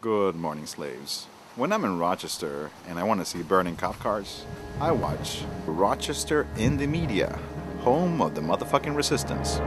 Good morning, slaves. When I'm in Rochester and I want to see burning cop cars, I watch Rochester in the Media, home of the motherfucking resistance.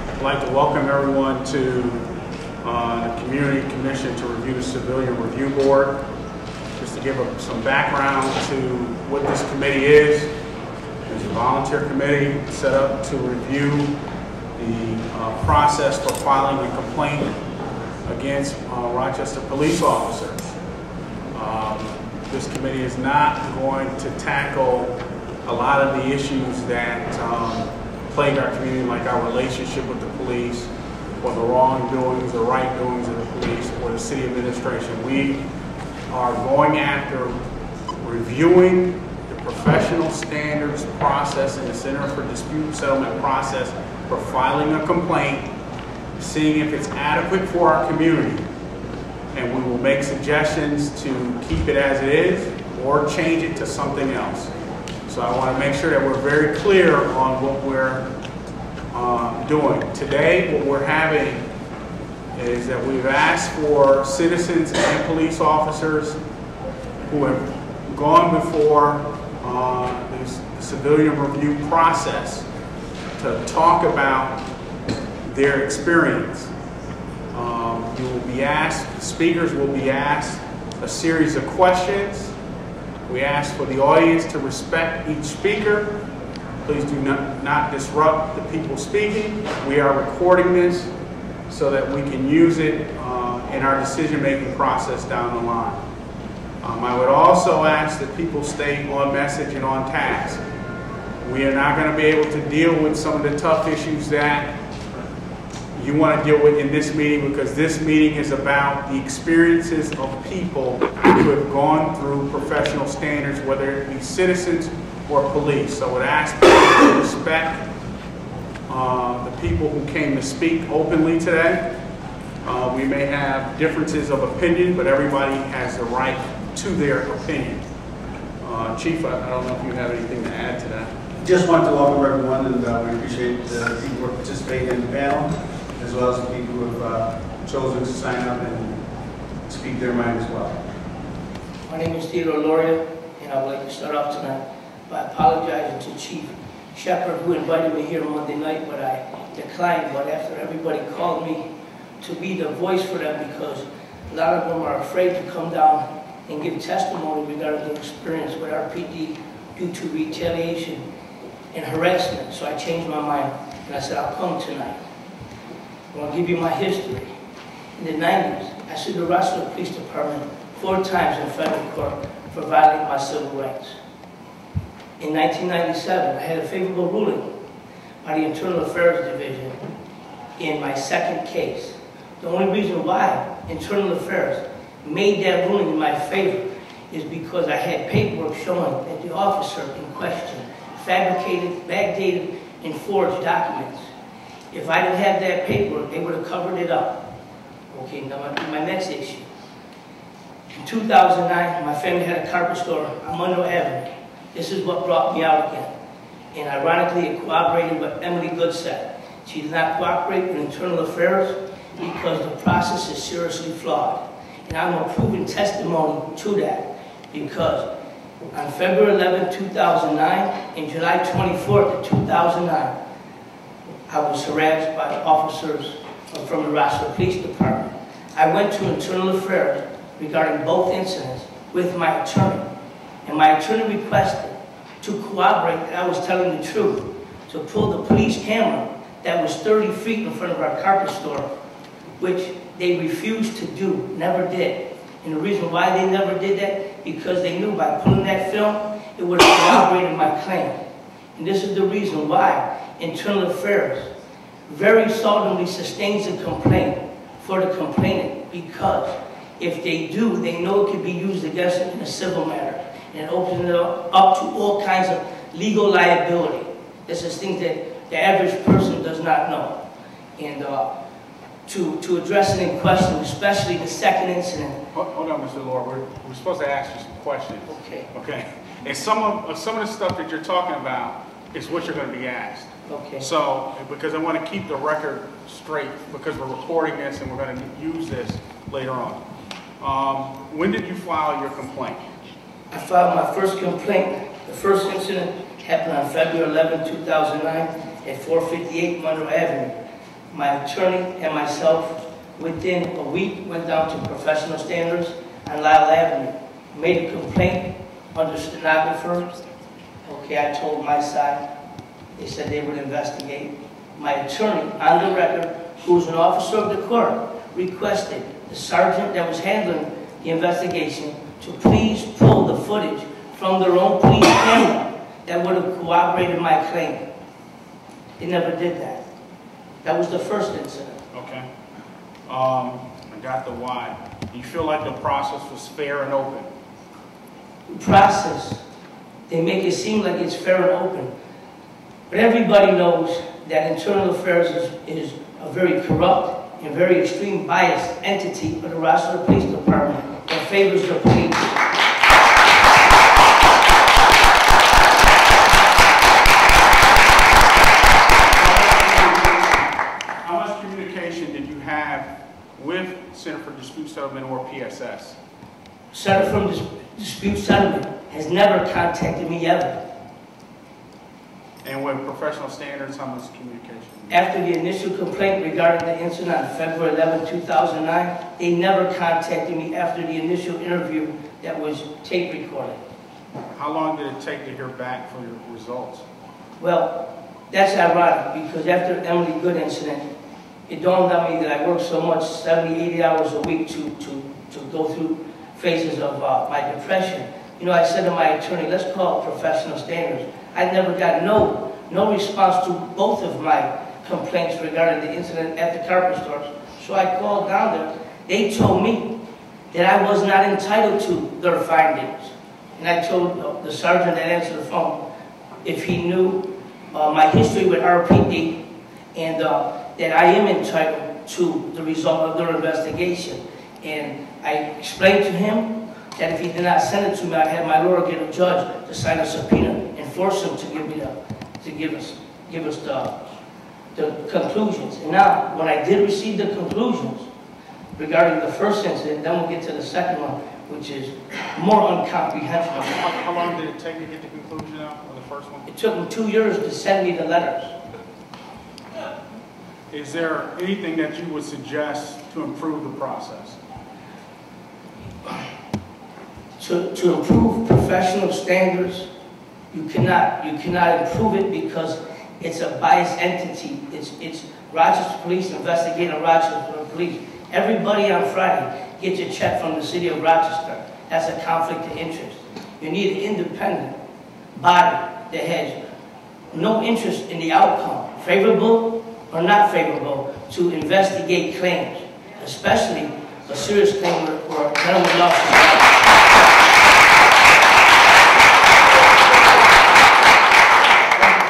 I'd like to welcome everyone to the Community Commission to Review the Civilian Review Board. Just to give some background to what this committee is. It's a volunteer committee set up to review the process for filing a complaint against Rochester police officers. This committee is not going to tackle a lot of the issues that plague our community, like our relationship with the police, or the wrongdoings or right doings of the police, or the city administration. We are going after reviewing the professional standards process in the Center for Dispute Settlement process for filing a complaint, seeing if it's adequate for our community. And we will make suggestions to keep it as it is or change it to something else. So I want to make sure that we're very clear on what we're doing. Today, what we're having is that we've asked for citizens and police officers who have gone before the civilian review process to talk about their experience. You will be asked, the speakers will be asked a series of questions. We ask for the audience to respect each speaker. Please do not disrupt the people speaking. We are recording this so that we can use it in our decision-making process down the line. I would also ask that people stay on message and on task. We are not going to be able to deal with some of the tough issues that you want to deal with in this meeting, because this meeting is about the experiences of people who have gone through professional standards, whether it be citizens or police. So I would ask people to respect the people who came to speak openly today. We may have differences of opinion, but everybody has the right to their opinion. Chief, I don't know if you have anything to add to that. Just want to welcome everyone, and we appreciate the people who are participating in the panel, as well as the people who have chosen to sign up and speak their mind as well. My name is Theodore Loria, and I would like to start off tonight by apologizing to Chief Shepard, who invited me here Monday night, but I declined. But after everybody called me to be the voice for them, because a lot of them are afraid to come down and give testimony regarding their experience with R.P.D. due to retaliation and harassment. So I changed my mind, and I said, I'll come tonight. I want to give you my history. In the 90s, I sued the Rochester Police Department 4 times in federal court for violating my civil rights. In 1997, I had a favorable ruling by the Internal Affairs Division in my second case. The only reason why Internal Affairs made that ruling in my favor is because I had paperwork showing that the officer in question fabricated, backdated, and forged documents. If I didn't have that paperwork, they would have covered it up. Okay, now my next issue. In 2009, my family had a carpet store on Monroe Avenue. This is what brought me out again. And ironically, it cooperated with Emily Goodset. She did not cooperate with Internal Affairs. because the process is seriously flawed. And I'm a proven testimony to that, because on February 11, 2009 and July 24th, 2009, I was harassed by officers from the Rochester Police Department. I went to Internal Affairs regarding both incidents with my attorney, and my attorney requested to corroborate that I was telling the truth, to pull the police camera that was 30 feet in front of our carpet store, which they refused to do, never did. And the reason why they never did that, because they knew by pulling that film, it would have corroborated my claim. And this is the reason why Internal Affairs very seldomly sustains a complaint for the complainant, because if they do, they know it could be used against them in a civil matter. And it opens it up to all kinds of legal liability. This is things that the average person does not know. And to address it in question, especially the second incident. Hold on, Mr. Lord. We're supposed to ask you some questions. Okay. Okay. And some of the stuff that you're talking about is what you're going to be asked. Okay. So, because I want to keep the record straight, because we're recording this and we're going to use this later on. When did you file your complaint? I filed my first complaint. The first incident happened on February 11, 2009 at 458 Monroe Avenue. My attorney and myself, within a week, went down to professional standards on Lyle Avenue, made a complaint under stenographer. Okay, I told my side. They said they would investigate. My attorney, on the record, who was an officer of the court, requested the sergeant that was handling the investigation to please pull the footage from their own police camera that would have corroborated my claim. They never did that. That was the first incident. Okay. I got the why. You feel like the process was fair and open? The process, they make it seem like it's fair and open. But everybody knows that Internal Affairs is a very corrupt and very extreme biased entity of the Rochester Police Department that favors the police. How much communication did you have with Center for Dispute Settlement, or PSS? Center for Dispute Settlement has never contacted me ever. And with Professional Standards, how much communication? After the initial complaint regarding the incident on February 11, 2009, they never contacted me after the initial interview that was tape recorded. How long did it take to hear back for your results? Well, that's ironic, because after the Emily Good incident, it dawned on me that I worked so much, 70, 80 hours a week to go through phases of my depression. You know, I said to my attorney, let's call Professional Standards. I never got no response to both of my complaints regarding the incident at the carpet stores. So I called down there. They told me that I was not entitled to their findings. And I told the sergeant that answered the phone if he knew my history with R.P.D. and that I am entitled to the result of their investigation. And I explained to him that if he did not send it to me, I'd have my lawyer get a judge to sign a subpoena and force him to give us the conclusions. And now, when I did receive the conclusions regarding the first incident, then we'll get to the second one, which is more incomprehensible. How long did it take to get the conclusion out on the first one? It took them 2 years to send me the letters. Is there anything that you would suggest to improve the process? To improve professional standards, you cannot improve it because it's a biased entity. It's Rochester Police investigating Rochester Police. Everybody on Friday gets a check from the city of Rochester. That's a conflict of interest. You need an independent body that has no interest in the outcome, favorable or not favorable, to investigate claims, especially a serious claim or a gentleman lawsuit.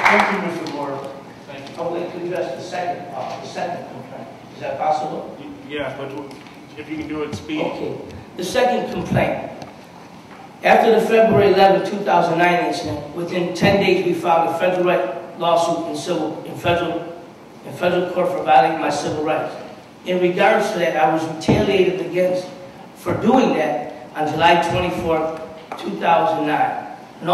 Thank you, Mr. Moore. Thank you. I would like to address the second complaint. Is that possible? Yes, but if you can do it speed. Okay. The second complaint. After the February 11, 2009 incident, within 10 days we filed a federal lawsuit in federal court for violating my civil rights. In regards to that, I was retaliated against for doing that on July 24th, 2009. An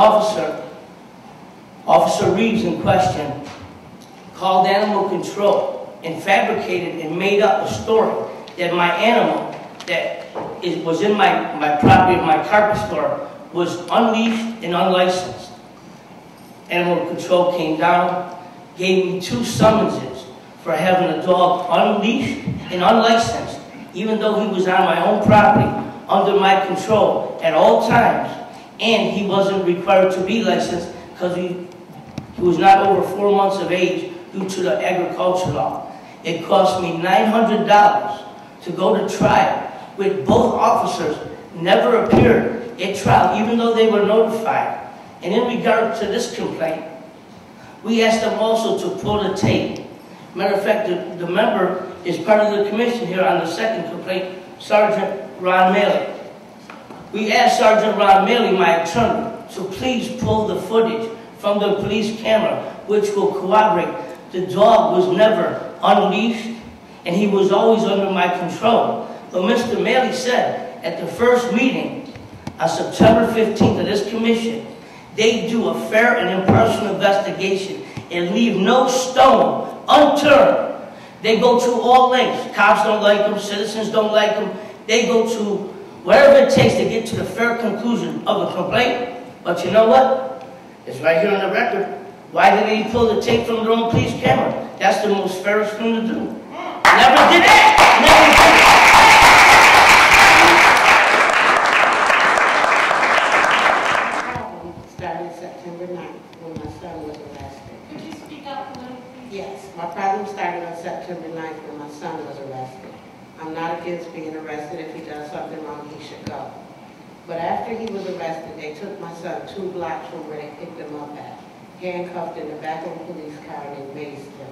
Officer Reeves in question, called animal control and fabricated and made up a story that my animal that was in my property, my carpet store, was unleashed and unlicensed. Animal control came down, gave me 2 summonses for having a dog unleashed and unlicensed, even though he was on my own property, under my control at all times, and he wasn't required to be licensed because he was not over 4 months of age due to the agriculture law. It cost me $900 to go to trial, with both officers never appeared at trial, even though they were notified. And in regard to this complaint, we asked them also to pull the tape. Matter of fact, the member is part of the commission here on the second complaint, Sergeant Ron Malley. We asked Sergeant Ron Malley, my attorney, to please pull the footage from the police camera, which will corroborate the dog was never unleashed and he was always under my control. But Mr. Malley said at the first meeting on September 15th of this commission, they do a fair and impartial investigation and leave no stone unturned. They go to all lengths. Cops don't like them, citizens don't like them. They go to whatever it takes to get to the fair conclusion of a complaint. But you know what? It's right here on the record. Why did they pull the tape from their own police camera? That's the most fairest thing to do. Never did it. Never did it. Started September 9th when my son was arrested. Could you speak up a little, please? Yes, my problem started on September 9th when my son was arrested. I'm not against being arrested. If he does something wrong, he should go. But after he was arrested, they took my son 2 blocks from where they picked him up at, handcuffed in the back of a police car, and they maced him.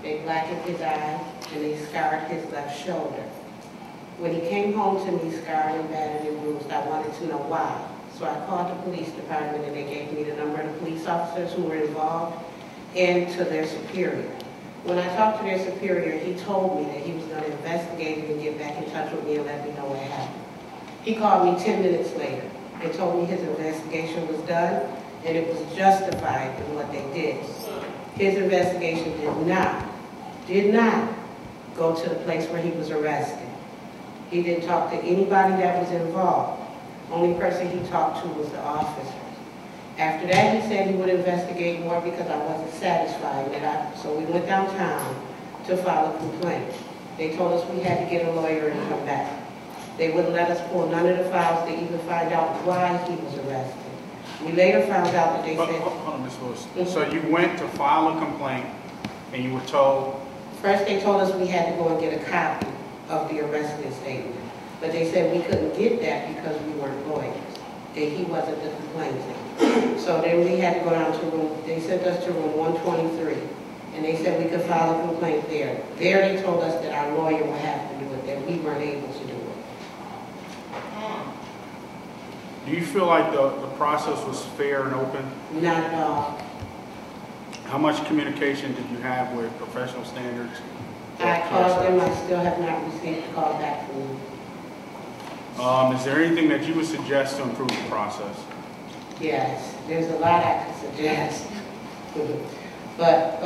They blackened his eye, and they scarred his left shoulder. When he came home to me scarred and battered and bruised, I wanted to know why. So I called the police department, and they gave me the number of the police officers who were involved and to their superior. When I talked to their superior, he told me that he was going to investigate it and get back in touch with me and let me know what happened. He called me 10 minutes later and told me his investigation was done and it was justified in what they did. His investigation did not go to the place where he was arrested. He didn't talk to anybody that was involved. Only person he talked to was the officers. After that, he said he would investigate more because I wasn't satisfied. So we went downtown to file a complaint. They told us we had to get a lawyer and come back. They wouldn't let us pull none of the files to even find out why he was arrested. We later found out that they said... Hold on, Ms. Lewis. So you went to file a complaint and you were told... First, they told us we had to go and get a copy of the arresting statement. But they said we couldn't get that because we weren't lawyers. And he wasn't the complainant. So then we had to go down to room... They sent us to room 123. And they said we could file a complaint there. There they told us that our lawyer would have to do it, that we weren't able to do it. Do you feel like the process was fair and open? Not at all. How much communication did you have with professional standards? I called them. I still have not received a call back from them. Is there anything that you would suggest to improve the process? Yes, there's a lot I could suggest. But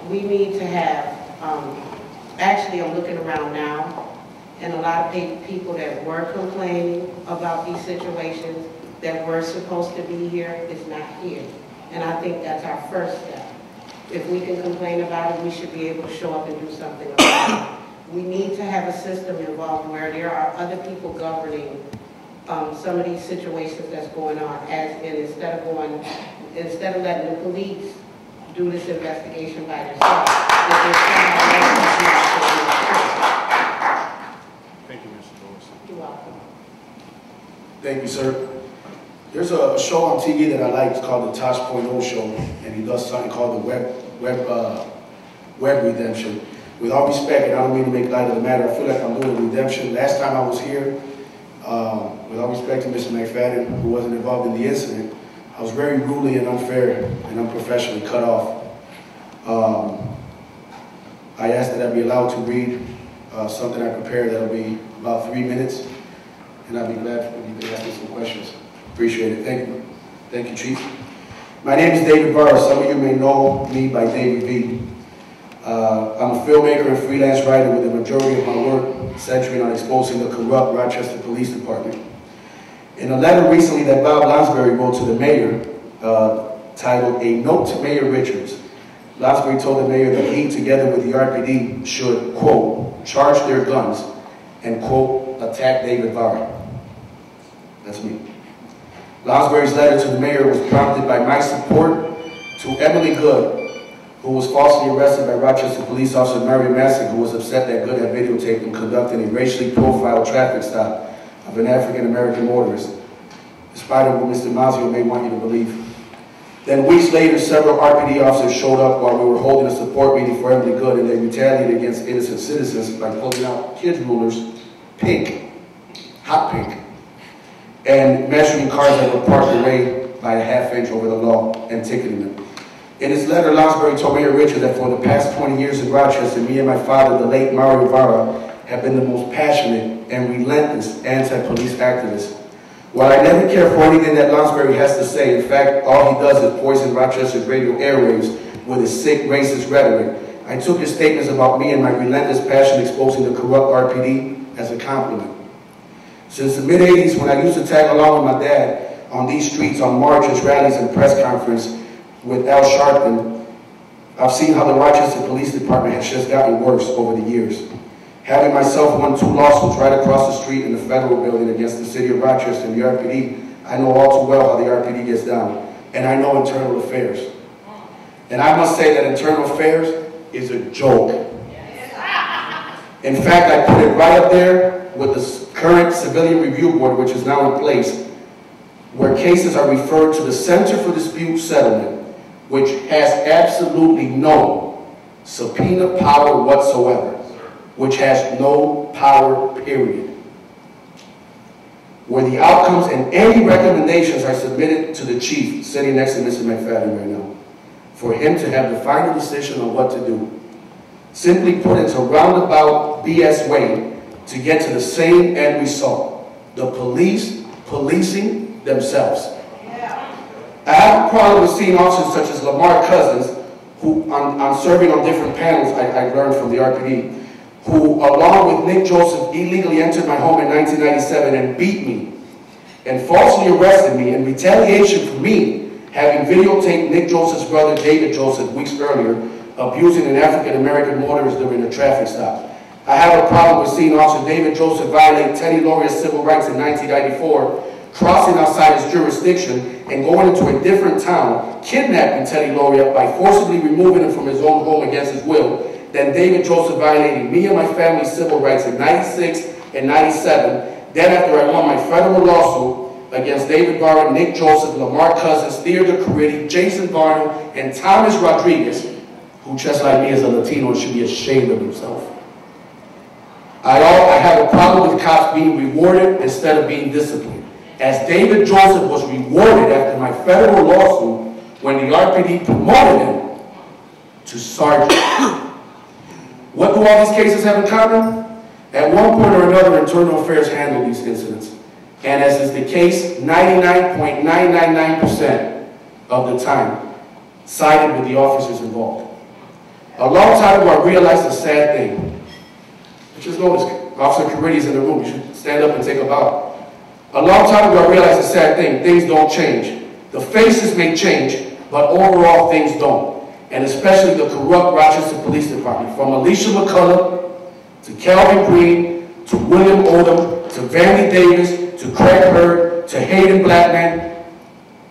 we need to have, actually I'm looking around now, and a lot of people that were complaining about these situations that were supposed to be here is not here. And I think that's our first step. If we can complain about it, we should be able to show up and do something about it. We need to have a system involved where there are other people governing some of these situations that's going on, as in instead of letting the police do this investigation by themselves, Thank you, Mr. Lewis. You're welcome. Thank you, sir. There's a show on TV that I like. It's called the Tosh.0 Show, and he does something called the web redemption. With all respect, and I don't mean to make light of the matter, I feel like I'm doing redemption. Last time I was here, with all respect to Mr. McFadden, who wasn't involved in the incident, I was very rudely and unfair and unprofessionally cut off. I asked that I be allowed to read something I prepared that'll be about 3 minutes, and I'll be glad if you can ask me some questions. Appreciate it. Thank you. Thank you, Chief. My name is David V. Some of you may know me by Davy V. I'm a filmmaker and freelance writer with the majority of my work centering on exposing the corrupt Rochester Police Department. In a letter recently that Bob Lonsberry wrote to the mayor, titled A Note to Mayor Richards, Lonsberry told the mayor that he, together with the R.P.D, should, quote, charge their guns and, quote, attack David V. That's me. Lonsberry's letter to the mayor was prompted by my support to Emily Good, who was falsely arrested by Rochester police officer Mary Mazzeo, who was upset that Good had videotaped and conducted a racially profiled traffic stop of an African-American motorist, despite of what Mr. Mazzeo may want you to believe. Then weeks later, several R.P.D officers showed up while we were holding a support meeting for Emily Good, and they retaliated against innocent citizens by pulling out kids' rulers, pink, hot pink, and measuring cars that were parked away by a half-inch over the law and ticketing them. In his letter, Lonsberry told Mayor Richards that for the past 20 years in Rochester, me and my father, the late Mario Rivera, have been the most passionate and relentless anti-police activists. While I never care for anything that Lonsberry has to say, in fact, all he does is poison Rochester's radio airwaves with his sick, racist rhetoric, I took his statements about me and my relentless passion exposing the corrupt R.P.D as a compliment. Since the mid-'80s, when I used to tag along with my dad on these streets on marches, rallies, and press conference with Al Sharpton, I've seen how the Rochester Police Department has just gotten worse over the years. Having myself won 2 lawsuits right across the street in the federal building against the city of Rochester and the R.P.D, I know all too well how the R.P.D gets down, and I know internal affairs. And I must say that internal affairs is a joke. In fact, I put it right up there with the current Civilian Review Board, which is now in place, where cases are referred to the Center for Dispute Settlement, which has absolutely no subpoena power whatsoever, which has no power, period. Where the outcomes and any recommendations are submitted to the chief, sitting next to Mr. McFadden right now, for him to have the final decision on what to do. Simply put, it's a roundabout BS way to get to the same end result. The police policing themselves. I have a problem with seeing officers such as Lamar Cousins, who on serving on different panels I learned from the R.P.D, who along with Nick Joseph illegally entered my home in 1997 and beat me and falsely arrested me in retaliation for me having videotaped Nick Joseph's brother David Joseph weeks earlier abusing an African-American motorist during a traffic stop. I have a problem with seeing Officer David Joseph violate Teddy Lauria's civil rights in 1994, crossing outside his jurisdiction and going into a different town, kidnapping Teddy Lauria by forcibly removing him from his own home against his will, then David Joseph violating me and my family's civil rights in 96 and 97. Then after I won my federal lawsuit against David Barrett, Nick Joseph, Lamar Cousins, Theodore Caridi, Jason Varno, and Thomas Rodriguez, who just like me is a Latino and should be ashamed of himself. I have a problem with cops being rewarded instead of being disciplined. As David Joseph was rewarded after my federal lawsuit when the R.P.D promoted him to sergeant. What do all these cases have in common? At one point or another, internal affairs handle these incidents. And as is the case, 99.999% of the time, sided with the officers involved. A long time ago, I realized a sad thing. Just notice, Officer Caridi's in the room. You should stand up and take a bow. A long time ago, I realized a sad thing. Things don't change. The faces may change, but overall, things don't. And especially the corrupt Rochester Police Department, from Alicia McCullough, to Calvin Green, to William Odom, to Vandy Davis, to Craig Hurd, to Hayden Blackman,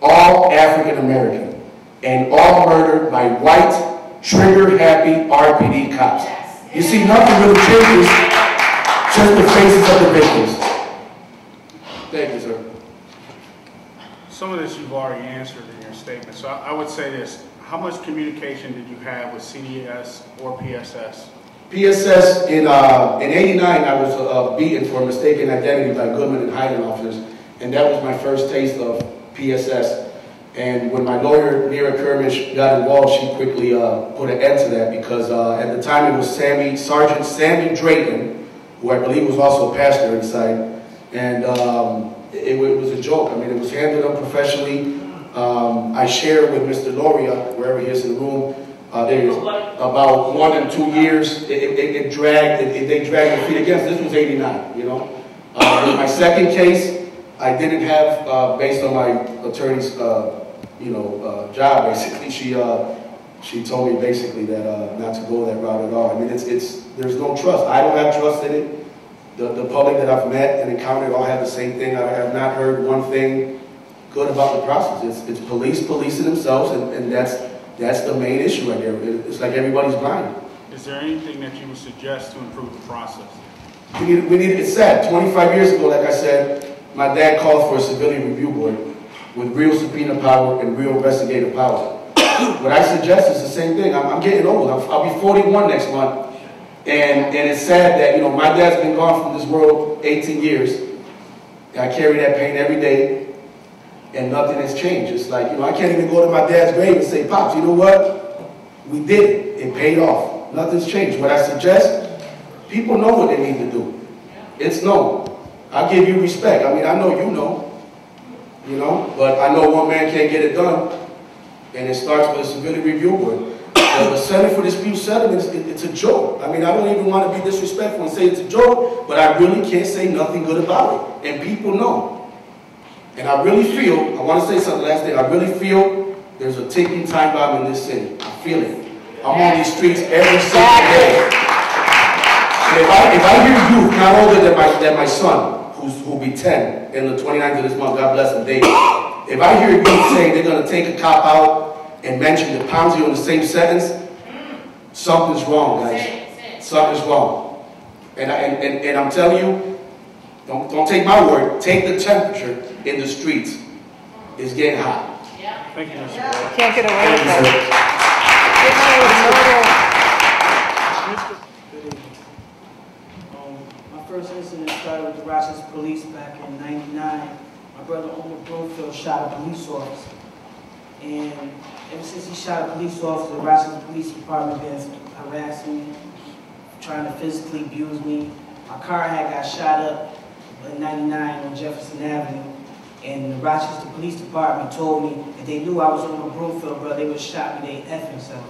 all African American, and all murdered by white, trigger-happy R.P.D cops. You see, nothing really changes, just the faces of the victims. Thank you, sir. Some of this you've already answered in your statement, so I would say this. How much communication did you have with CDS or PSS? PSS, in '89, I was beaten for mistaken identity by Goodman and Highland officers, and that was my first taste of PSS. And when my lawyer, Nira Kermish, got involved, she quickly put an end to that because at the time it was Sergeant Sammy Drayton, who I believe was also a pastor inside, and it was a joke. I mean, it was handled unprofessionally. I shared with Mr. Loria, wherever he is in the room, there's about more than 2 years. They dragged their feet against. This was '89, you know. In my second case, I didn't have, based on my attorney's, job, basically, she told me basically that not to go that route at all. I mean, there's no trust. I don't have trust in it. The public that I've met and encountered all have the same thing. I have not heard one thing good about the process. It's policing themselves, and that's the main issue right there. It's like everybody's blind. Is there anything that you would suggest to improve the process? It's sad. 25 years ago, like I said, my dad called for a civilian review board with real subpoena power and real investigative power. What I suggest is the same thing. I'm getting old. I'll be 41 next month. And it's sad that, my dad's been gone from this world 18 years. And I carry that pain every day. And nothing has changed. It's like, I can't even go to my dad's grave and say, Pops, you know what? We did it. It paid off. Nothing's changed. What I suggest, people know what they need to do. It's known. I give you respect. I mean, I know you know, but I know one man can't get it done. And it starts with a civilian review board. The Center for Dispute Settlements, it's a joke. I mean, I don't even want to be disrespectful and say it's a joke, but I really can't say nothing good about it. And people know. And I really feel, I want to say something last thing, I really feel there's a ticking time bomb in this city. I feel it. I'm on these streets every single day. And if I hear youth, not older than my son, who'll be 10 in the 29th of this month, God bless him, David. If I hear youth saying they're going to take a cop out and mention the Ponzi in the same sentence, something's wrong, guys. Something's wrong. And I'm telling you, don't take my word. Take the temperature in the streets. It's getting hot. Yeah. Thank you, Mr. Can't get away with it. My first incident started with the Rochester police back in '99. My brother Omar Broomfield shot a police officer. And ever since he shot a police officer, the Rochester Police Department has been harassing me, trying to physically abuse me. My car had got shot up in '99 on Jefferson Avenue. And the Rochester Police Department told me if they knew I was Omar Broomfield, bro, they would have shot me, they effing self.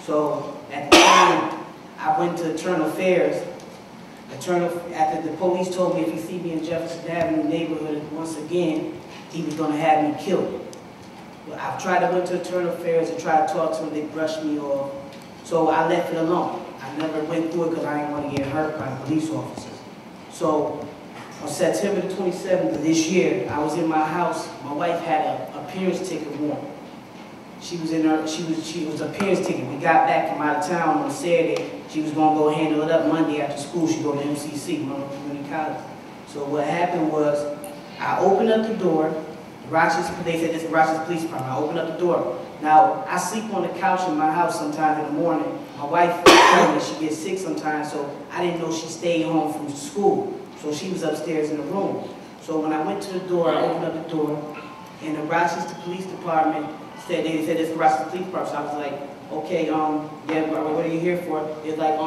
So at the time, I went to Internal Affairs. After the police told me if he see me in Jefferson Avenue neighborhood once again, he was going to have me killed. Well, I've tried to went to Internal Affairs and tried to talk to them, they brushed me off. So I left it alone. I never went through it because I didn't want to get hurt by police officers. So on September the 27th of this year, I was in my house. My wife had an appearance ticket warrant. She was appearance ticket. We got back from out of town on Saturday. She was gonna go handle it up Monday after school. She go to MCC, Monroe Community College. So what happened was, I opened up the door. They said this is Rochester Police Department. I opened up the door. Now I sleep on the couch in my house sometimes in the morning. My wife told me she gets sick sometimes, so I didn't know she stayed home from school. So she was upstairs in the room. So when I went to the door, I opened up the door, and the Rochester Police Department said, they said it's the Rochester Police Department. So I was like, okay, yeah, what are you here for? It's like,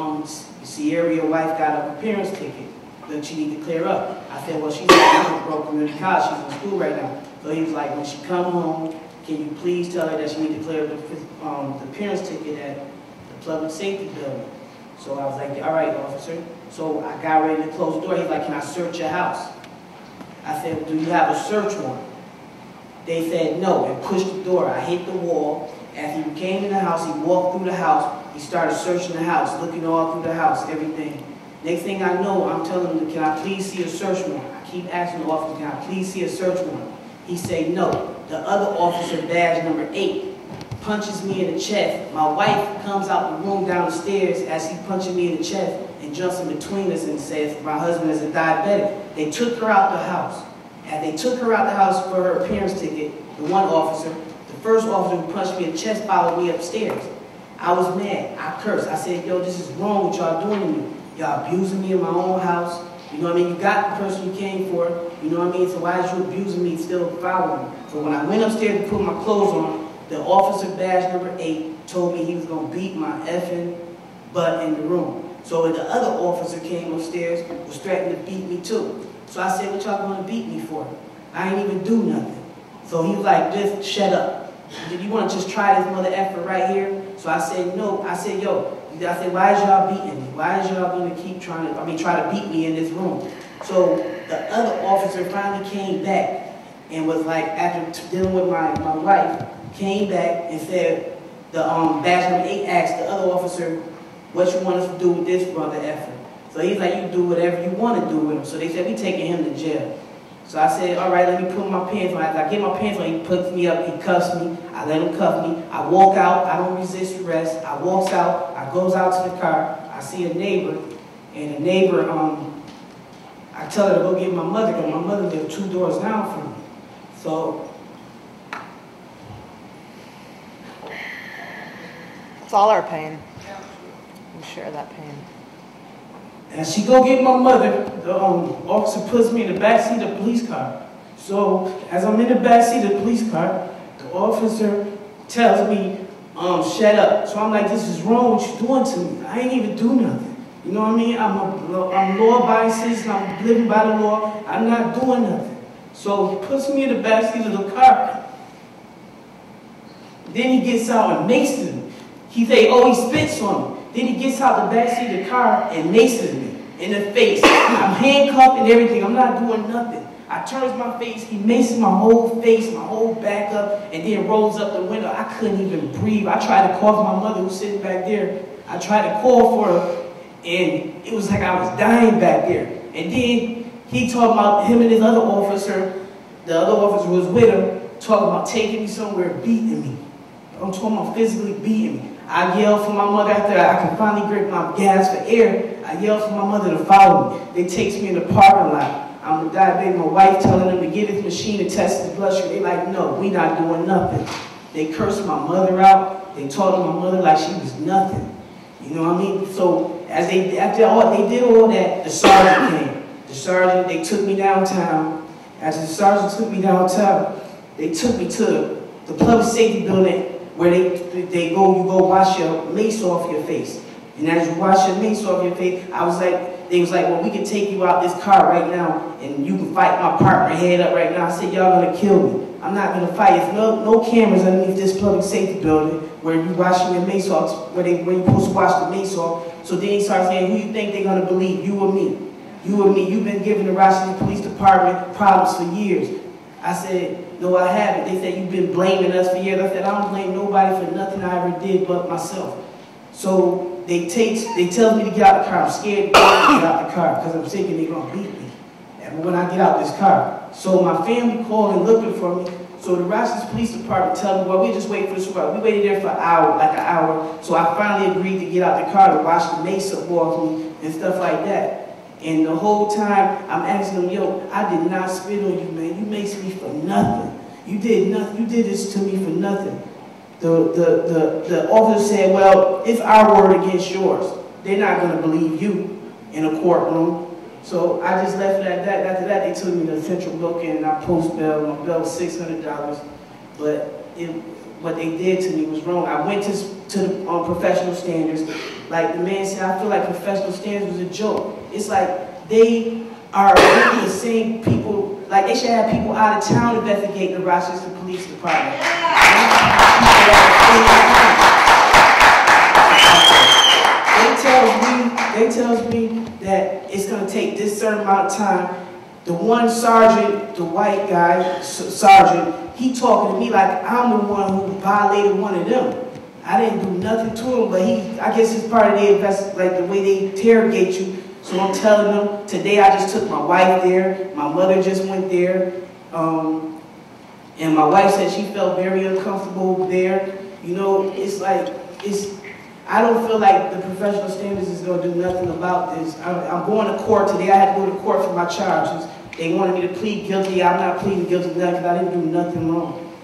Sierra, your wife got an appearance ticket that you need to clear up. I said, well, she's at Monroe Community College. She's in school right now. So he was like, when she come home, can you please tell her that she need to clear up the appearance ticket at the public safety building? So I was like, all right, officer. So I got ready to close the door. He's like, can I search your house? I said, well, do you have a search warrant? They said no, and pushed the door. I hit the wall. As he came in the house, he walked through the house. He started searching the house, looking all through the house, everything. Next thing I know, I'm telling him, can I please see a search warrant? I keep asking the officer, can I please see a search warrant? He said no. The other officer, badge number 8, punches me in the chest. My wife comes out the room down the stairs as he punches me in the chest and jumps in between us and says, my husband is a diabetic. They took her out the house. As they took her out the house for her appearance ticket, the one officer, the first officer who punched me in the chest followed me upstairs. I was mad. I cursed. I said, yo, this is wrong what y'all doing to me. Y'all abusing me in my own house. You know what I mean? You got the person you came for. You know what I mean? So why is you abusing me still following me? So when I went upstairs to put my clothes on, the officer badge number 8 told me he was going to beat my effing butt in the room. So the other officer came upstairs, was threatening to beat me too. So I said, what y'all gonna beat me for? I ain't even do nothing. So he was like, just shut up. Did you want to just try this mother effort right here? So I said, no. I said, yo. I said, why is y'all beating me? Why is y'all going to keep try to beat me in this room? So the other officer finally came back and was like, after dealing with my wife, came back and said, the badge number 8 asked the other officer, what you want us to do with this brother effort? So he's like, you do whatever you want to do with him. So they said, we taking him to jail. So I said, all right, let me put my pants on. As I get my pants on, he puts me up, he cuffs me, I let him cuff me. I walk out, I don't resist arrest. I walks out, I goes out to the car, I see a neighbor, and the neighbor, I tell her to go get my mother, because my mother lived 2 doors down from me. So. It's all our pain. We share that pain. And she go get my mother, the officer puts me in the backseat of the police car. So as I'm in the backseat of the police car, the officer tells me, shut up. So I'm like, this is wrong what you doing to me. I ain't even do nothing. You know what I mean? I'm law-abiding citizen, I'm living by the law, I'm not doing nothing. So he puts me in the backseat of the car. Then he gets out and maces me. He say, oh, he spits on me. Then he gets out the backseat of the car and maces me in the face. I'm handcuffed and everything. I'm not doing nothing. I turns my face. He maces my whole face, my whole back up, and then rolls up the window. I couldn't even breathe. I tried to call my mother who's sitting back there. I tried to call for her, and it was like I was dying back there. And then he talked about him and his other officer, the other officer who was with him, talking about taking me somewhere, beating me. I'm talking about physically beating me. I yelled for my mother after I could finally grip my gas for air. I yelled for my mother to follow me. They takes me in the parking lot. I'm a diabetic. My wife telling them to get his machine to test his blood sugar. They like, no, we not doing nothing. They cursed my mother out. They talked to my mother like she was nothing. You know what I mean? So after they did all that, the sergeant came. The sergeant, they took me downtown. After the sergeant took me downtown, they took me to the public safety building where you go wash your mace off your face. And as you wash your mace off your face, they was like, well, we can take you out this car right now and you can fight my partner head up right now. I said, y'all gonna kill me. I'm not gonna fight. There's no cameras underneath this public safety building where you washing your mace off, where you're supposed to wash the mace off. So then he starts saying, who you think they're gonna believe, you or me? You or me, you've been giving the Rochester Police Department problems for years. I said, no, I haven't. They said, you've been blaming us for years. I said, I don't blame nobody for nothing I ever did but myself. So they tell me to get out the car. I'm scared to get out the car because I'm thinking they're going to beat me when I get out this car. So my family called and looking for me. So the Rochester Police Department tell me, well, we just waiting for the supervisor. We waited there for an hour. So I finally agreed to get out the car to wash the mace up off me and stuff like that. And the whole time, I'm asking them, yo, I did not spit on you, man. You maced me for nothing. You did nothing. You did this to me for nothing. The officer said, well, it's our word against yours. They're not going to believe you in a courtroom. So I just left it at that. After that, they took me to Central Booking, and I post bail. My bail was $600. But what they did to me was wrong. I went to the professional standards. Like the man said, I feel like professional standards was a joke. It's like they are really the same people, like they should have people out of town investigate the Rochester Police Department. They tells me that it's going to take this certain amount of time. The one sergeant, the white guy, sergeant, he talking to me like I'm the one who violated one of them. I didn't do nothing to him, but I guess it's part of the way they interrogate you. So I'm telling them, today I just took my wife there, my mother just went there, and my wife said she felt very uncomfortable there. You know, I don't feel like the professional standards is going to do nothing about this. I'm going to court today. I had to go to court for my charges. They wanted me to plead guilty. I'm not pleading guilty to nothing because I didn't do nothing wrong.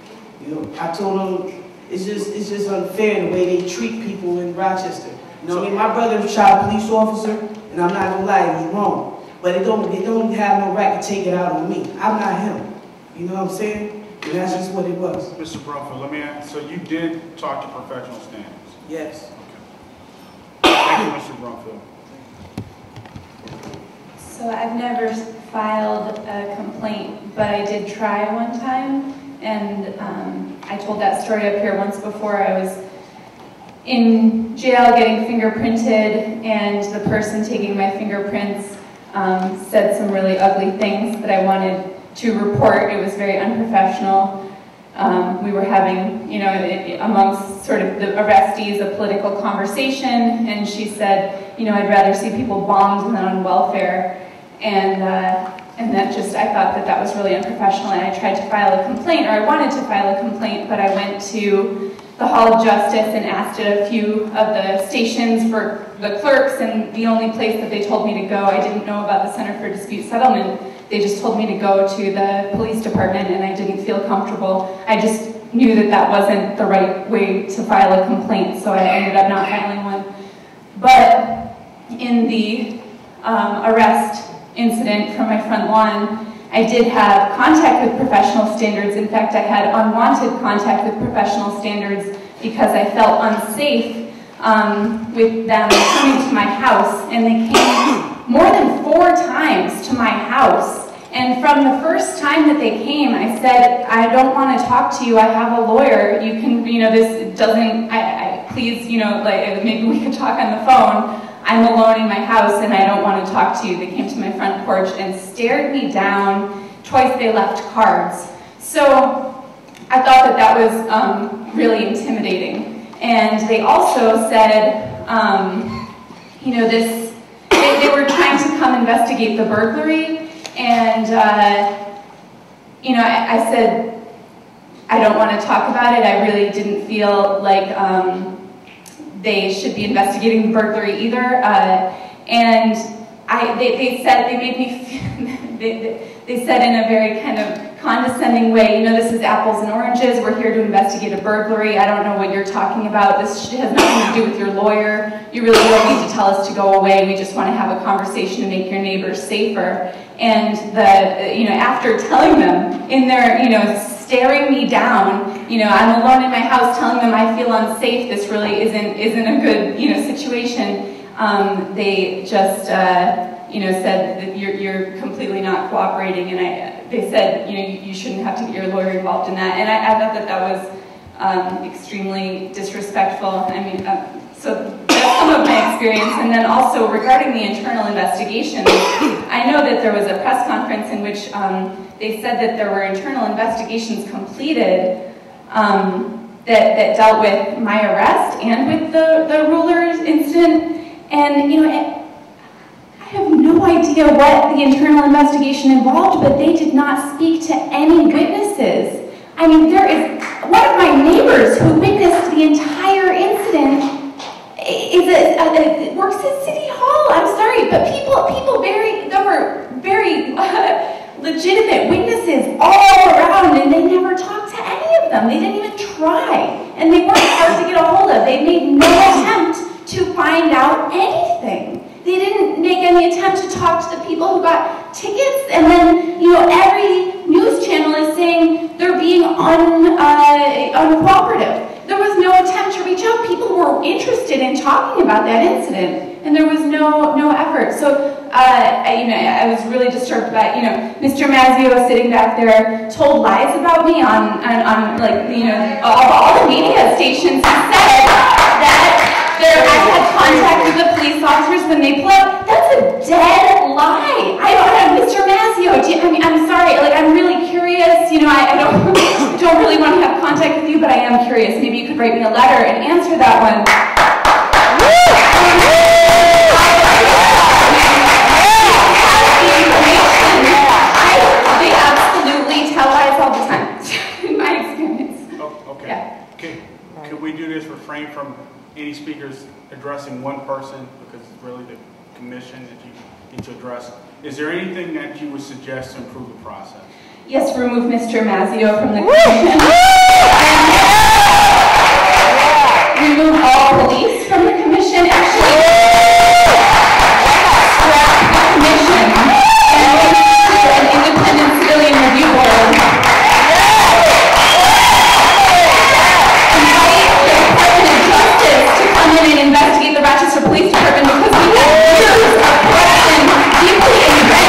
You know, I told them, it's just unfair the way they treat people in Rochester. You know what I mean? My brother shot a police officer, and I'm not gonna lie, it was wrong. But they don't have no right to take it out on me. I'm not him. You know what I'm saying? And that's just what it was. Mr. Brumfield, let me ask, so you did talk to professional standards? Yes. Okay. Thank you, Mr. Brumfield. So I've never filed a complaint, but I did try one time, and I told that story up here once before. I was in jail getting fingerprinted, and the person taking my fingerprints said some really ugly things that I wanted to report. It was very unprofessional. We were having, you know, amongst sort of the arrestees, a political conversation, and she said, you know, I'd rather see people bombed than on welfare, and that just, I thought that that was really unprofessional, and I tried to file a complaint, or I wanted to file a complaint, but I went to the Hall of Justice and asked at a few of the stations for the clerks, and the only place that they told me to go, I didn't know about the Center for Dispute Settlement. They just told me to go to the police department, and I didn't feel comfortable. I just knew that that wasn't the right way to file a complaint, so I ended up not filing one. But in the arrest incident from my front lawn, I did have contact with professional standards. In fact, I had unwanted contact with professional standards because I felt unsafe with them coming to my house, and they came more than 4 times to my house. And from the first time that they came, I said, I don't want to talk to you. I have a lawyer. You can, you know, this doesn't, please, you know, like, maybe we could talk on the phone. I'm alone in my house and I don't want to talk to you. They came to my front porch and stared me down. Twice they left cards. So I thought that that was really intimidating. And they also said, you know, they were trying to come investigate the burglary. And, you know, I said, I don't want to talk about it. I really didn't feel like they should be investigating the burglary either. And they said, they made me feel, they said in a very kind of condescending way, you know, this is apples and oranges. We're here to investigate a burglary. I don't know what you're talking about. This has nothing to do with your lawyer. You really don't need to tell us to go away. We just want to have a conversation to make your neighbors safer. And you know, after telling them in their, you know, staring me down, you know, I'm alone in my house, telling them I feel unsafe. This really isn't a good, you know, situation. They just, you know, said that you're completely not cooperating, and they said, you know, you shouldn't have to get your lawyer involved in that. And I thought that that was extremely disrespectful. I mean, so that's some of my experience. And then also regarding the internal investigation, I know that there was a press conference in which they said that there were internal investigations completed that dealt with my arrest and with the Rulers incident. And, you know, I have no idea what the internal investigation involved, but they did not speak to any witnesses. I mean, there is one of my neighbors who witnessed the entire incident works at City Hall. I'm sorry, but there were very legitimate witnesses all around, and they never talked to any of them. They didn't even try, and they weren't hard to get a hold of. They made no attempt to find out anything. They didn't make any attempt to talk to the people who got tickets, and then, you know, every news channel is saying they're being uncooperative. There was no attempt to reach out. People were interested in talking about that incident, and there was no effort. So, you know, I was really disturbed by, you know, Mr. Mazzeo sitting back there told lies about me on like, you know, all the media stations. He said that I had contact with the police officers when they pulled up. That's a dead lie. Mr. Mazzeo, I'm sorry, like, I'm really curious. You know, I don't really want to have contact with you, but I am curious. Maybe you could write me a letter and answer that one. They absolutely tell lies all the time, in my experience. Oh, okay. Yeah. Could we do this refrain from any speakers addressing one person, because it's really the commission that you need to address? Is there anything that you would suggest to improve the process? Yes, remove Mr. Mazzeo from the commission. Remove all police from the commission. Actually, scrap the commission and institute an independent civilian review board. Invite the Department of Justice to come in and investigate the Rochester Police Department, because we have years of corruption deeply embedded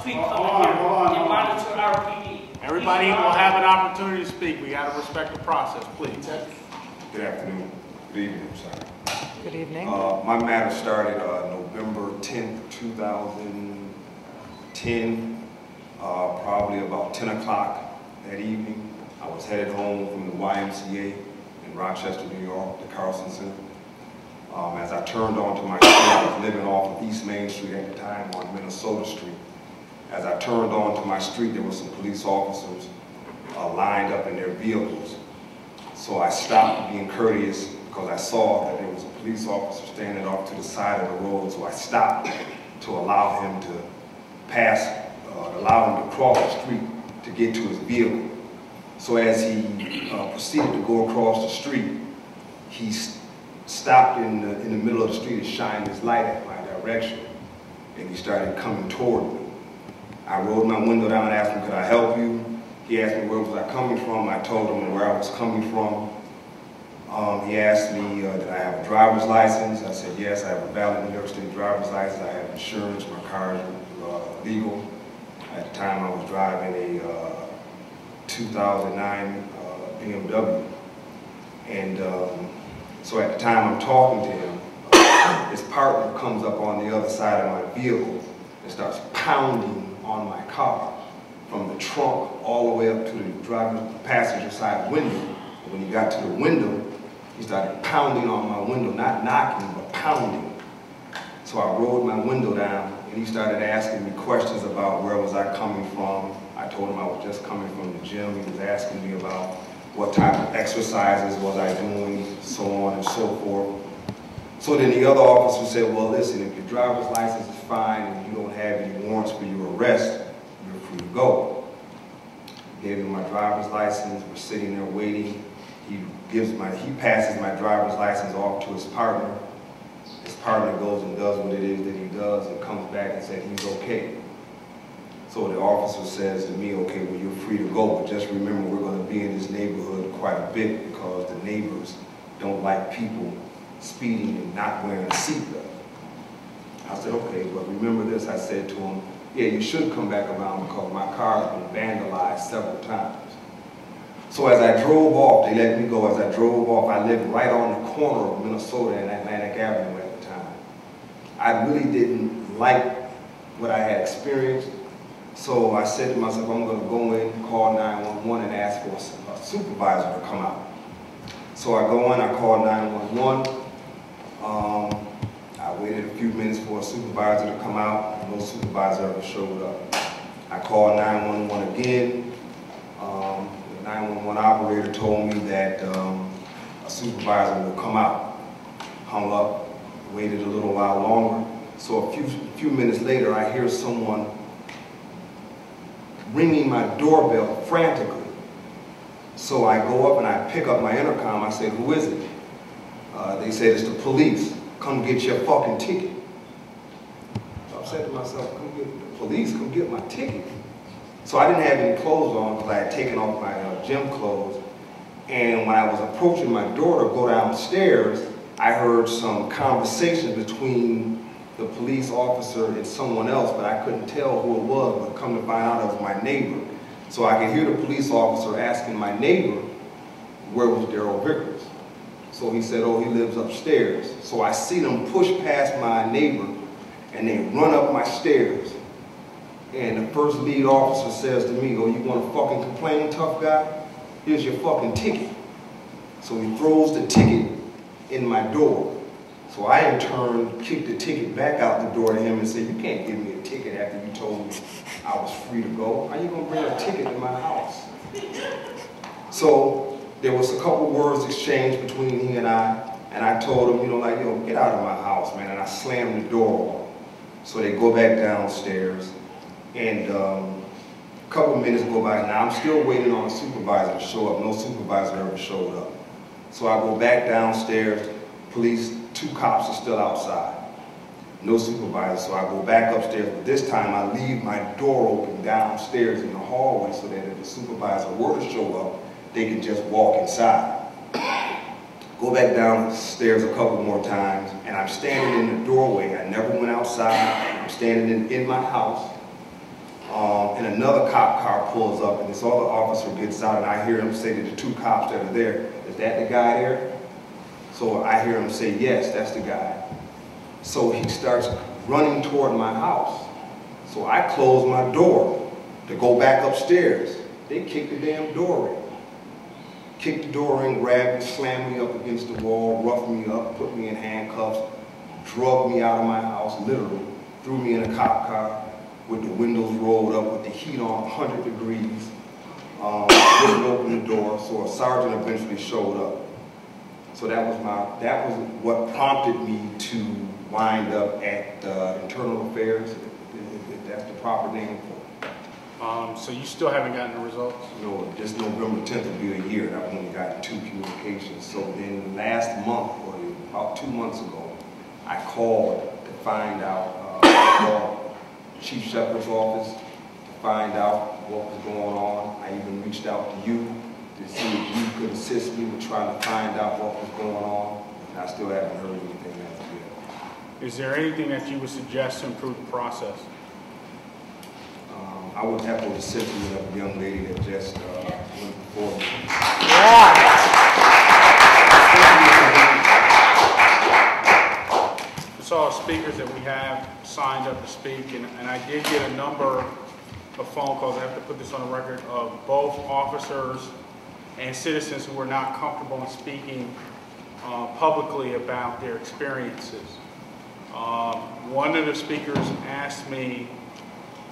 street coming here and monitor R.P.D. Everybody will have an opportunity to speak. We got to respect the process, please. Good afternoon. Good evening, I'm sorry. Good evening. My matter started November 10th, 2010, probably about 10 o'clock that evening. I was headed home from the YMCA in Rochester, New York, the Carlson Center. As I turned onto my street, I was living off of East Main Street at the time on Minnesota Street. As I turned onto my street, there were some police officers lined up in their vehicles. So I stopped being courteous because I saw that there was a police officer standing off to the side of the road. So I stopped to allow him to pass, allow him to cross the street to get to his vehicle. So as he proceeded to go across the street, he stopped in the middle of the street and shined his light at my direction, and he started coming toward me. I rolled my window down and asked him, could I help you? He asked me where was I coming from. I told him where I was coming from. He asked me, did I have a driver's license? I said, yes, I have a valid New York State driver's license. I have insurance, my car is legal. At the time I was driving a 2009 BMW. And so at the time I'm talking to him, his partner comes up on the other side of my vehicle and starts pounding on my car from the trunk all the way up to the passenger side window. And when he got to the window, he started pounding on my window, not knocking, but pounding. So I rolled my window down and he started asking me questions about where was I coming from. I told him I was just coming from the gym. He was asking me about what type of exercises was I doing, so on and so forth. So then the other officer said, well, listen, if your driver's license is fine and you don't have any warrants for your arrest, you're free to go. Gave him my driver's license. We're sitting there waiting. He passes my driver's license off to his partner. His partner goes and does what it is that he does and comes back and said he's okay. So the officer says to me, okay, well, you're free to go, but just remember we're going to be in this neighborhood quite a bit because the neighbors don't like people speeding and not wearing a seatbelt. I said, okay, but remember this, I said to him, yeah, you should come back around because my car has been vandalized several times. So as I drove off, they let me go. As I drove off, I lived right on the corner of Minnesota and Atlantic Avenue at the time. I really didn't like what I had experienced. So I said to myself, I'm going to go in, call 911 and ask for a supervisor to come out. So I go in, I call 911. I waited a few minutes for a supervisor to come out, and no supervisor ever showed up. I called 911 again. The 911 operator told me that a supervisor will come out. Hung up, waited a little while longer. So a few minutes later, I hear someone ringing my doorbell frantically. So I go up and I pick up my intercom. I said, who is it? They said, it's the police. Come get your fucking ticket. So I said to myself, come get the police, come get my ticket. So I didn't have any clothes on because I had taken off my gym clothes. And when I was approaching my door to go downstairs, I heard some conversation between the police officer and someone else, but I couldn't tell who it was, but come to find out it was my neighbor. So I could hear the police officer asking my neighbor, where was Daryl Vickers? So he said, oh, he lives upstairs. So I see them push past my neighbor and they run up my stairs. And the first lead officer says to me, oh, you want to fucking complain, tough guy? Here's your fucking ticket. So he throws the ticket in my door. So I in turn kicked the ticket back out the door to him and said, you can't give me a ticket after you told me I was free to go. How you gonna bring a ticket to my house? So there was a couple words exchanged between he and I told him, yo, get out of my house, man, and I slammed the door. So they go back downstairs, and a couple minutes go by. Now I'm still waiting on a supervisor to show up. No supervisor ever showed up. So I go back downstairs, police, 2 cops are still outside. No supervisor, so I go back upstairs, but this time I leave my door open downstairs in the hallway so that if the supervisor were to show up, they could just walk inside. Go back downstairs a couple more times, and I'm standing in the doorway. I never went outside. I'm standing in my house, and another cop car pulls up, and this other officer gets out, and I hear him say to the two cops that are there, "Is that the guy there?" So I hear him say, "Yes, that's the guy." So he starts running toward my house. So I close my door to go back upstairs. They kick the damn door in. Kicked the door in, grabbed me, slammed me up against the wall, roughed me up, put me in handcuffs, drugged me out of my house, literally, threw me in a cop car with the windows rolled up, with the heat on 100 degrees. Didn't open the door, so a sergeant eventually showed up. So that was what prompted me to wind up at Internal Affairs, if that's the proper name for it. So you still haven't gotten the results? No, this November 10th will be a year, and I've only gotten 2 communications. So then last month, or about 2 months ago, I called to find out, I called Chief Shepherd's office to find out what was going on. I even reached out to you to see if you could assist me with trying to find out what was going on, and I still haven't heard anything as of yet. Is there anything that you would suggest to improve the process? I would have to assist with a young lady that just went before me. It's all speakers that we have signed up to speak, and I did get a number of phone calls, I have to put this on the record, of both officers and citizens who were not comfortable in speaking publicly about their experiences. One of the speakers asked me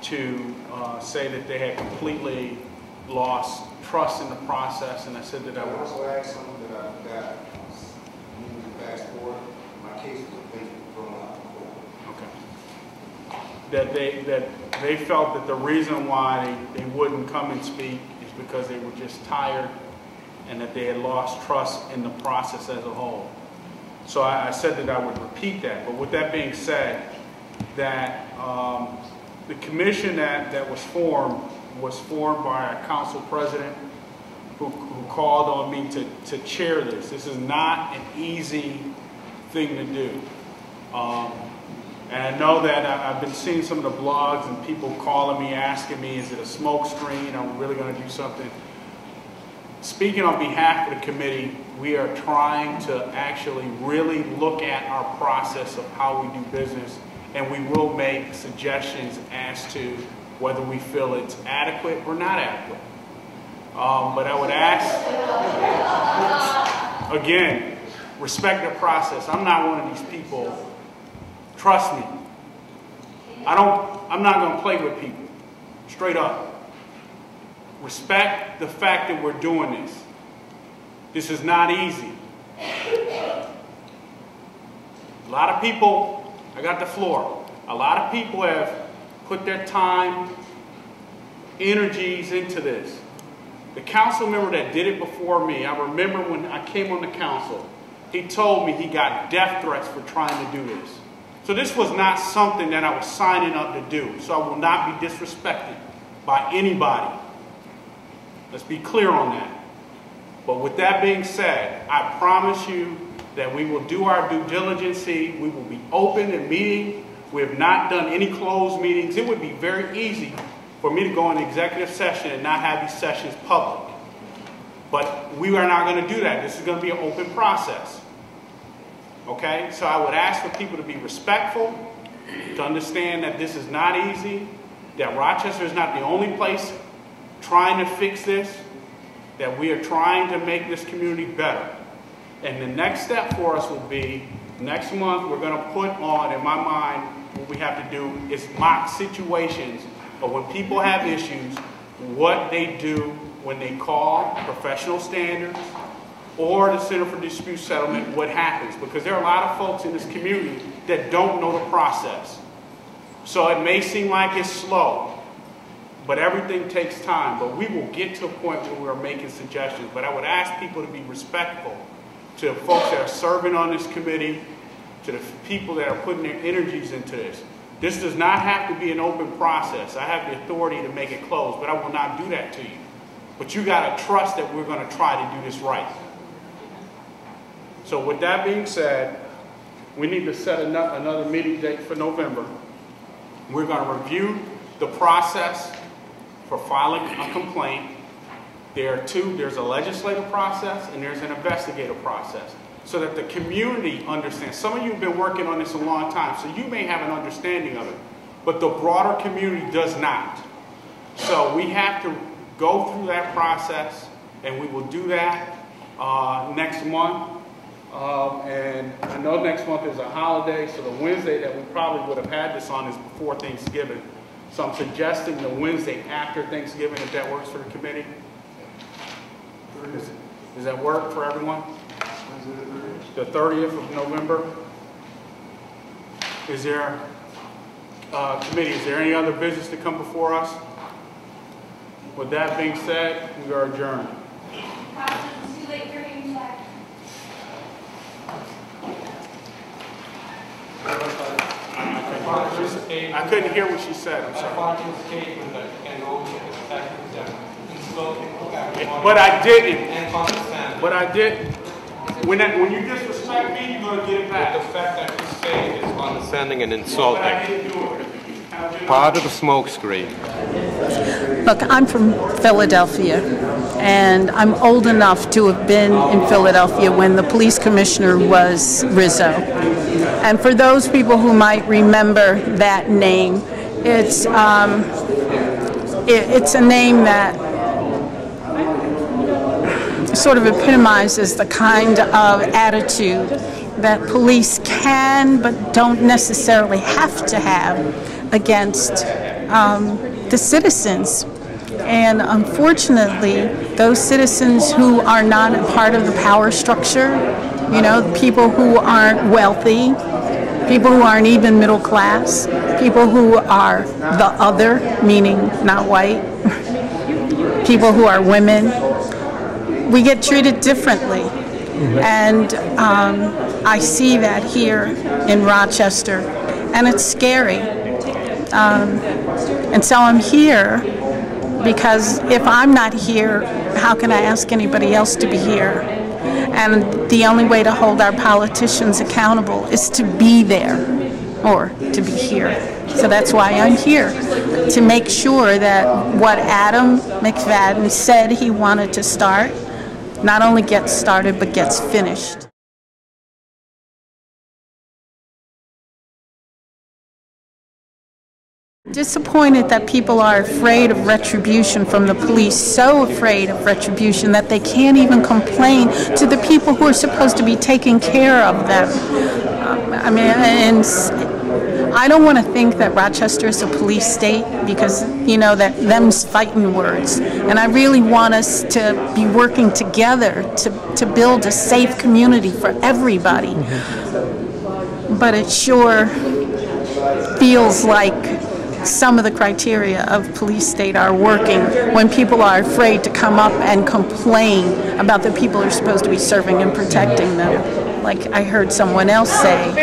to say that they had completely lost trust in the process, and I said that I would. Also ask something that I forgot. Moving fast forward, my case was basically thrown out the court. Okay. That they felt that the reason why they wouldn't come and speak is because they were just tired, and that they had lost trust in the process as a whole. So I said that I would repeat that. But with that being said, that the commission that was formed by a council president who called on me to chair this. This is not an easy thing to do. And I know that I've been seeing some of the blogs and people calling me, asking me, is it a smoke screen? Are we really going to do something? Speaking on behalf of the committee, we are trying to actually really look at our process of how we do business, and we will make suggestions as to whether we feel it's adequate or not adequate. But I would ask, again, respect the process. I'm not one of these people. Trust me. I'm not going to play with people. Straight up. Respect the fact that we're doing this. This is not easy. A lot of people, I got the floor. A lot of people have put their time, energies into this. The council member that did it before me, I remember when I came on the council, he told me he got death threats for trying to do this. So this was not something that I was signing up to do. So I will not be disrespected by anybody. Let's be clear on that. But with that being said, I promise you that we will do our due diligence. We will be open and meeting. We have not done any closed meetings. It would be very easy for me to go in executive session and not have these sessions public. But we are not going to do that. This is going to be an open process. Okay? So I would ask for people to be respectful, to understand that this is not easy, that Rochester is not the only place trying to fix this, that we are trying to make this community better. And the next step for us will be, next month we're going to put on, in my mind, what we have to do is mock situations of when people have issues, what they do when they call professional standards or the Center for Dispute Settlement, what happens. Because there are a lot of folks in this community that don't know the process. So it may seem like it's slow, but everything takes time. But we will get to a point where we're making suggestions. But I would ask people to be respectful to the folks that are serving on this committee, to the people that are putting their energies into this. This does not have to be an open process. I have the authority to make it closed, but I will not do that to you. But you got to trust that we're going to try to do this right. So with that being said, we need to set another meeting date for November. We're going to review the process for filing a complaint. There's a legislative process and there's an investigative process, so that the community understands. Some of you have been working on this a long time, so you may have an understanding of it, but the broader community does not. So we have to go through that process, and we will do that next month. And I know next month is a holiday, so the Wednesday that we probably would have had this on is before Thanksgiving. So I'm suggesting the Wednesday after Thanksgiving, if that works for the committee. Does that work for everyone? The 30th of November. Is there, committee, is there any other business to come before us? With that being said, we are adjourned. It's too late for you back. I couldn't hear what she said. I'm sorry. But I didn't. But I didn't. When you disrespect me, you're going to get it back. The fact that you say is condescending and insulting. But I didn't do it. Part of the smoke screen. Look, I'm from Philadelphia, and I'm old enough to have been in Philadelphia when the police commissioner was Rizzo. And for those people who might remember that name, it's a name that sort of epitomizes the kind of attitude that police can but don't necessarily have to have against the citizens. And unfortunately, those citizens who are not a part of the power structure, you know, people who aren't wealthy, people who aren't even middle class, people who are the other, meaning not white, people who are women, we get treated differently. And I see that here in Rochester, and it's scary. And so I'm here because if I'm not here, how can I ask anybody else to be here? And the only way to hold our politicians accountable is to be there or to be here. So that's why I'm here, to make sure that what Adam McFadden said he wanted to start not only gets started but gets finished. Disappointed that people are afraid of retribution from the police, so afraid of retribution that they can't even complain to the people who are supposed to be taking care of them. I mean, and I don't want to think that Rochester is a police state because, you know, that them's fighting words. And I really want us to be working together to build a safe community for everybody. But it sure feels like some of the criteria of police state are working when people are afraid to come up and complain about the people who are supposed to be serving and protecting them. Like I heard someone else say,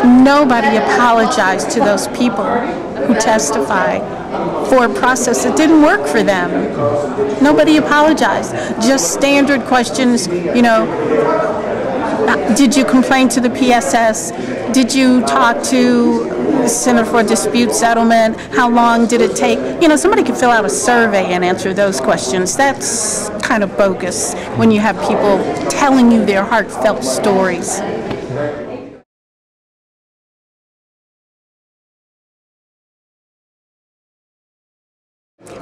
nobody apologized to those people who testified for a process that didn't work for them. Nobody apologized. Just standard questions, you know, did you complain to the PSS? Did you talk to the Center for Dispute Settlement? How long did it take? You know, somebody could fill out a survey and answer those questions. That's kind of bogus when you have people telling you their heartfelt stories.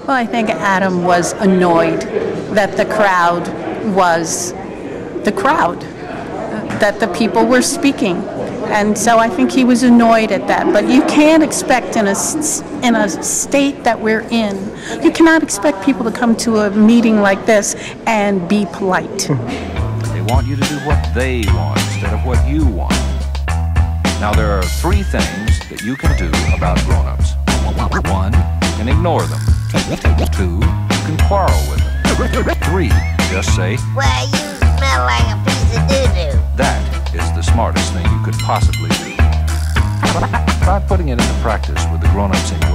Well, I think Adam was annoyed that the crowd was the crowd, that the people were speaking. And so I think he was annoyed at that. But you can't expect in a state that we're in, you cannot expect people to come to a meeting like this and be polite. They want you to do what they want instead of what you want. Now there are 3 things that you can do about grown-ups. 1, you can ignore them. 2, you can quarrel with them. 3, just say, well, you smell like a piece of doo-doo. That is the smartest thing you could possibly do. Try putting it into practice with the grown-ups in your